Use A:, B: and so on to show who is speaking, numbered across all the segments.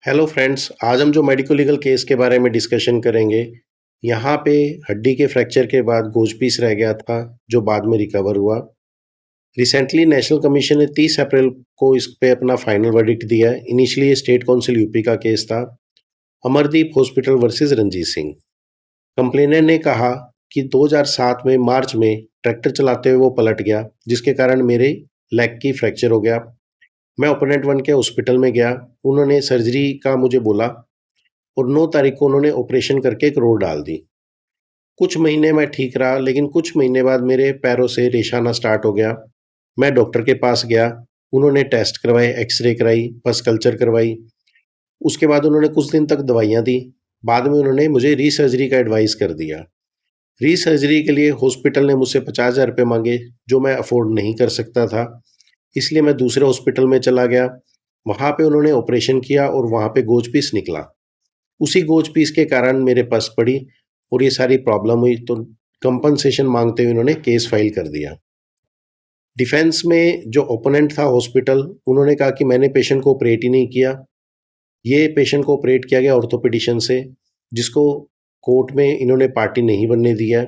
A: Hello friends, आज हम जो मेडिको लीगल केस के बारे में डिस्कशन करेंगे। यहाँ पे हड्डी के फ्रैक्चर के बाद गोज पीस रह गया था, जो बाद में रिकवर हुआ। रिसेंटली नेशनल कमीशन ने 30 अप्रैल को इस पे अपना फाइनल वर्डिक्ट दिया है। इनिशियली ये स्टेट काउंसिल यूपी का केस था, Amardeep hospital versus Ranjit Singh. Complainant ने कहा कि 2007 में मार्च में ट्रैक्टर चलाते हुए वो पलट गया, जिसके कारण मेरे लेग की फ्रैक्चर हो गया। मैं ओपोनेंट 1 के हॉस्पिटल में गया, उन्होंने सर्जरी का मुझे बोला और 9 तारीख को उन्होंने ऑपरेशन करके एक रोड डाल दी। कुछ महीने मैं ठीक रहा, लेकिन कुछ महीने बाद मेरे पैरों से रेशा आना स्टार्ट हो गया। मैं डॉक्टर के पास गया, उन्होंने टेस्ट करवाए, एक्स-रे कराई, पस कल्चर करवाई। उसके बाद उन्होंने कुछ दिन तक दवाइयाँ दी। बाद में उन्होंने मुझे री-सर्जरी का एडवाइस कर दिया। री-सर्जरी के लिए हॉस्पिटल ने मुझसे 50,000 रुपए माँगे, जो मैं अफ़ोर्ड नहीं कर सकता था। इसलिए मैं दूसरे हॉस्पिटल में चला गया। वहाँ पे उन्होंने ऑपरेशन किया और वहाँ पे गोज पीस निकला। उसी गोज पीस के कारण मेरे पस पड़ी और ये सारी प्रॉब्लम हुई, तो कंपनसेशन मांगते हुए उन्होंने केस फाइल कर दिया। डिफेंस में जो ओपोनेंट था हॉस्पिटल, उन्होंने कहा कि मैंने पेशेंट को ऑपरेट ही नहीं किया। ये पेशेंट को ऑपरेट किया गया ऑर्थोपेडिशियन से, जिसको कोर्ट में इन्होंने पार्टी नहीं बनने दिया,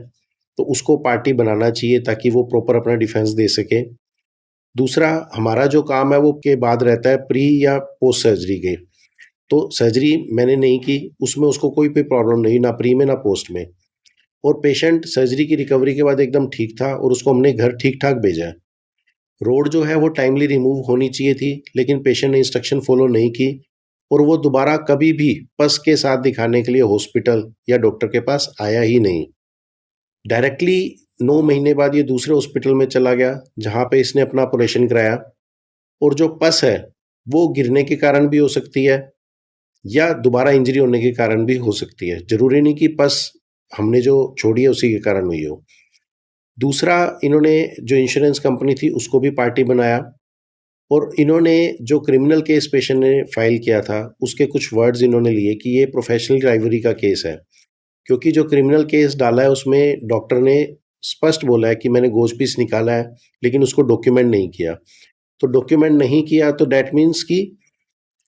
A: तो उसको पार्टी बनाना चाहिए ताकि वो प्रॉपर अपना डिफेंस दे सके। दूसरा, हमारा जो काम है वो के बाद रहता है प्री या पोस्ट सर्जरी के। तो सर्जरी मैंने नहीं की, उसमें उसको कोई भी प्रॉब्लम नहीं, ना प्री में ना पोस्ट में। और पेशेंट सर्जरी की रिकवरी के बाद एकदम ठीक था और उसको हमने घर ठीक-ठाक भेजा है। रोड जो है वो टाइमली रिमूव होनी चाहिए थी, लेकिन पेशेंट ने इंस्ट्रक्शन फॉलो नहीं की और वो दोबारा कभी भी पस के साथ दिखाने के लिए हॉस्पिटल या डॉक्टर के पास आया ही नहीं। डायरेक्टली 9 महीने बाद ये दूसरे हॉस्पिटल में चला गया, जहाँ पे इसने अपना ऑपरेशन कराया। और जो पस है, वो गिरने के कारण भी हो सकती है या दोबारा इंजरी होने के कारण भी हो सकती है। ज़रूरी नहीं कि पस हमने जो छोड़ी है उसी के कारण हुई हो। दूसरा, इन्होंने जो इंश्योरेंस कंपनी थी उसको भी पार्टी बनाया और इन्होंने जो क्रिमिनल केस पेशेंट ने फाइल किया था, उसके कुछ वर्ड्स इन्होंने लिए कि ये प्रोफेशनल राइवलरी का केस है। क्योंकि जो क्रिमिनल केस डाला है उसमें डॉक्टर ने स्पष्ट बोला है कि मैंने गोज पीस निकाला है, लेकिन उसको डॉक्यूमेंट नहीं किया। तो डॉक्यूमेंट नहीं किया तो दैट मीन्स कि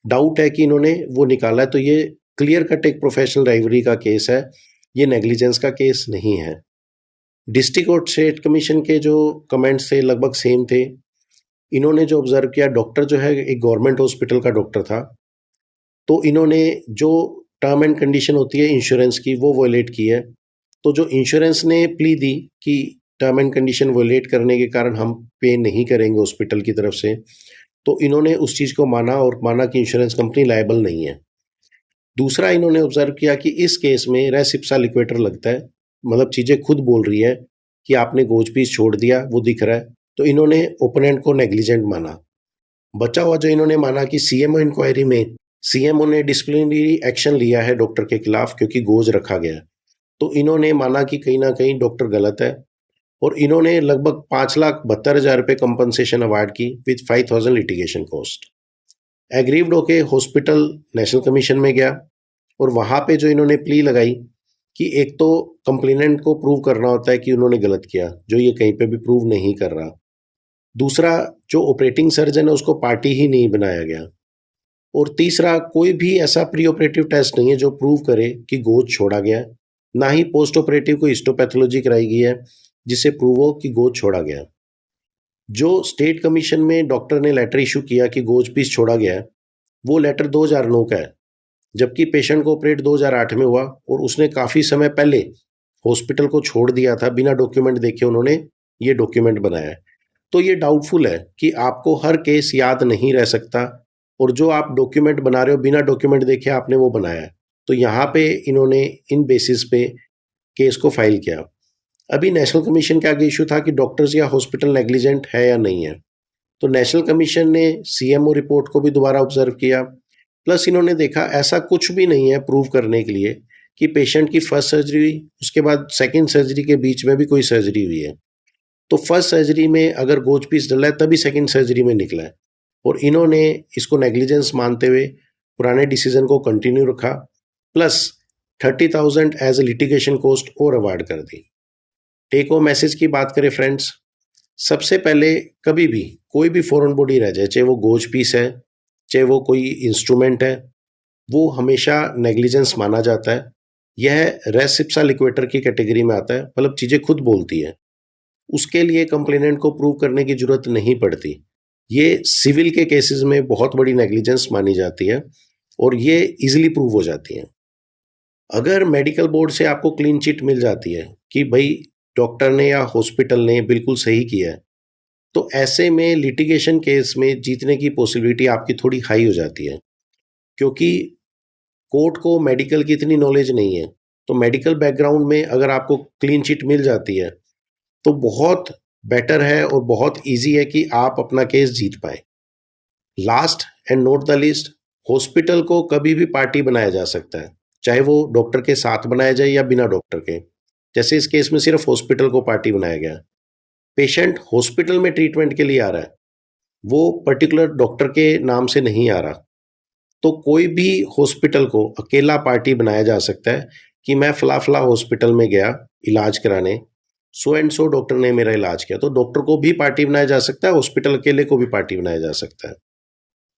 A: डाउट है कि इन्होंने वो निकाला है, तो ये क्लियर कट एक प्रोफेशनल राइवलरी का केस है, ये नेग्लिजेंस का केस नहीं है। डिस्ट्रिक्ट और स्टेट कमीशन के जो कमेंट्स थे लगभग सेम थे। इन्होंने जो ऑब्जर्व किया, डॉक्टर जो है एक गवर्नमेंट हॉस्पिटल का डॉक्टर था, तो इन्होंने जो टर्म एंड कंडीशन होती है इंश्योरेंस की वो वॉयलेट की है। तो जो इंश्योरेंस ने प्ली दी कि टर्म एंड कंडीशन वॉयलेट करने के कारण हम पे नहीं करेंगे हॉस्पिटल की तरफ से, तो इन्होंने उस चीज़ को माना और माना कि इंश्योरेंस कंपनी लायबल नहीं है। दूसरा, इन्होंने ऑब्जर्व किया कि इस केस में रेस इप्सा लिक्वेटर लगता है, मतलब चीज़ें खुद बोल रही है कि आपने गोज पीस छोड़ दिया, वो दिख रहा है, तो इन्होंने ओपोनेंट को नेग्लिजेंट माना। बचा हुआ जो इन्होंने माना कि सीएमओ इंक्वायरी में सीएमओ ने डिसिप्लिनरी एक्शन लिया है डॉक्टर के खिलाफ क्योंकि गोज रखा गया है। तो इन्होंने माना कि कहीं न कहीं डॉक्टर गलत है और इन्होंने लगभग 5,72,000 रुपए कंपनसेशन अवार्ड की विद 5,000 लिटिगेशन कॉस्ट। एग्रीव्ड होके हॉस्पिटल नेशनल कमीशन में गया और वहाँ पे जो इन्होंने प्ली लगाई कि एक तो कंप्लेनेंट को प्रूव करना होता है कि उन्होंने गलत किया, जो ये कहीं पे भी प्रूव नहीं कर रहा। दूसरा, जो ऑपरेटिंग सर्जन है उसको पार्टी ही नहीं बनाया गया। और तीसरा, कोई भी ऐसा प्री ऑपरेटिव टेस्ट नहीं है जो प्रूव करे कि गोद छोड़ा गया है। ना ही पोस्ट ऑपरेटिव कोई हिस्टोपैथोलॉजी कराई गई है जिससे प्रूव हो कि गोद छोड़ा गया है। जो स्टेट कमीशन में डॉक्टर ने लेटर इशू किया कि गोज पीस छोड़ा गया है, वो लेटर 2009 का है, जबकि पेशेंट को ऑपरेट 2008 में हुआ और उसने काफ़ी समय पहले हॉस्पिटल को छोड़ दिया था, बिना डॉक्यूमेंट देखे उन्होंने ये डॉक्यूमेंट बनाया है। तो ये डाउटफुल है कि आपको हर केस याद नहीं रह सकता और जो आप डॉक्यूमेंट बना रहे हो बिना डॉक्यूमेंट देखे आपने वो बनाया है। तो यहाँ पे इन्होंने इन बेसिस पे केस को फाइल किया। अभी नेशनल कमीशन के आगे इशू था कि डॉक्टर्स या हॉस्पिटल नेग्लिजेंट है या नहीं है। तो नेशनल कमीशन ने सीएमओ रिपोर्ट को भी दोबारा ऑब्जर्व किया, प्लस इन्होंने देखा ऐसा कुछ भी नहीं है प्रूव करने के लिए कि पेशेंट की फर्स्ट सर्जरी हुई, उसके बाद सेकंड सर्जरी के बीच में भी कोई सर्जरी हुई है। तो फर्स्ट सर्जरी में अगर गोज पीस डला है तभी सेकंड सर्जरी में निकला है और इन्होंने इसको नेग्लिजेंस मानते हुए पुराने डिसीजन को कंटिन्यू रखा, plus 30,000 as a litigation cost और अवार्ड कर दी। टेक होम मैसेज की बात करें फ्रेंड्स, सबसे पहले कभी भी कोई भी फॉरेन बॉडी रह जाए, चाहे वो गोज पीस है, चाहे वो कोई इंस्ट्रूमेंट है, वो हमेशा नेग्लिजेंस माना जाता है। यह रेस इप्सा लिक्वेटर की कैटेगरी में आता है, मतलब चीज़ें खुद बोलती है। उसके लिए कंप्लेनेंट को प्रूव करने की ज़रूरत नहीं पड़ती। ये सिविल के केसेस में बहुत बड़ी नेग्लिजेंस मानी जाती है और ये ईज़िली प्रूव हो जाती है। अगर मेडिकल बोर्ड से आपको क्लीन चिट मिल जाती है कि भई डॉक्टर ने या हॉस्पिटल ने बिल्कुल सही किया है, तो ऐसे में लिटिगेशन केस में जीतने की पॉसिबिलिटी आपकी थोड़ी हाई हो जाती है। क्योंकि कोर्ट को मेडिकल की इतनी नॉलेज नहीं है, तो मेडिकल बैकग्राउंड में अगर आपको क्लीन चिट मिल जाती है, तो बहुत बेटर है और बहुत ईज़ी है कि आप अपना केस जीत पाएँ। Last and not the least, hospital को कभी भी पार्टी बनाया जा सकता है, चाहे वो डॉक्टर के साथ बनाया जाए या बिना डॉक्टर के। जैसे इस केस में सिर्फ हॉस्पिटल को पार्टी बनाया गया। पेशेंट हॉस्पिटल में ट्रीटमेंट के लिए आ रहा है, वो पर्टिकुलर डॉक्टर के नाम से नहीं आ रहा। तो कोई भी हॉस्पिटल को अकेला पार्टी बनाया जा सकता है कि मैं फला-फला हॉस्पिटल में गया इलाज कराने, सो एंड सो डॉक्टर ने मेरा इलाज किया। तो डॉक्टर को भी पार्टी बनाया जा सकता है, हॉस्पिटल अकेले को भी पार्टी बनाया जा सकता है।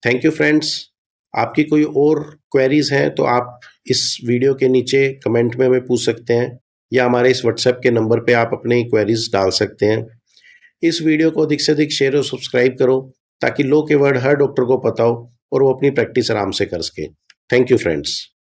A: Thank you friends. आपकी कोई और क्वेरीज हैं तो आप इस वीडियो के नीचे कमेंट में हमें पूछ सकते हैं या हमारे इस व्हाट्सएप के नंबर पे आप अपनी क्वेरीज डाल सकते हैं। इस वीडियो को अधिक से अधिक शेयर और सब्सक्राइब करो ताकि लो के वर्ड हर डॉक्टर को पता हो और वो अपनी प्रैक्टिस आराम से कर सके। Thank you friends.